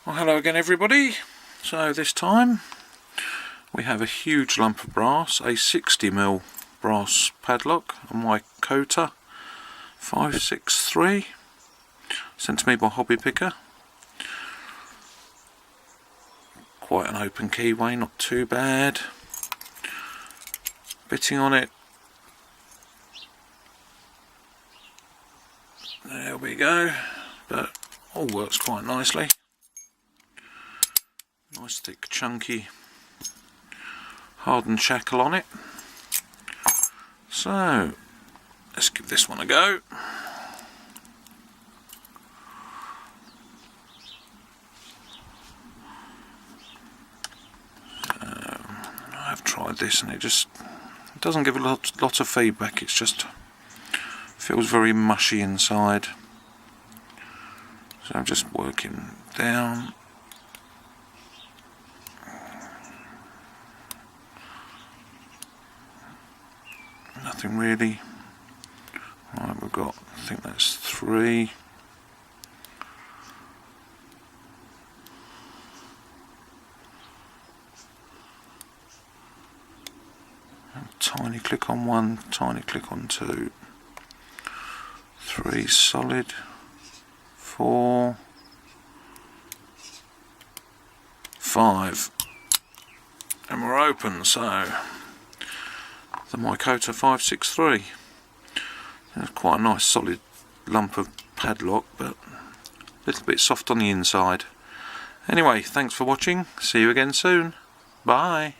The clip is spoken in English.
Well, hello again everybody. So this time we have a huge lump of brass, a 60mm brass padlock, a Micota 563, sent to me by Hobby Picker. Quite an open keyway, not too bad. Bitting on it. There we go, but all works quite nicely. Nice thick chunky hardened shackle on it. So let's give this one a go. I've tried this and it doesn't give a lot of feedback. It's just feels very mushy inside. So I'm just working down. Nothing really. Right, we've got, I think that's 3. Tiny click on 1, tiny click on 2. 3 solid. 4. 5. And we're open, so the Micota 563. It's quite a nice solid lump of padlock, but a little bit soft on the inside. Anyway, thanks for watching. See you again soon. Bye.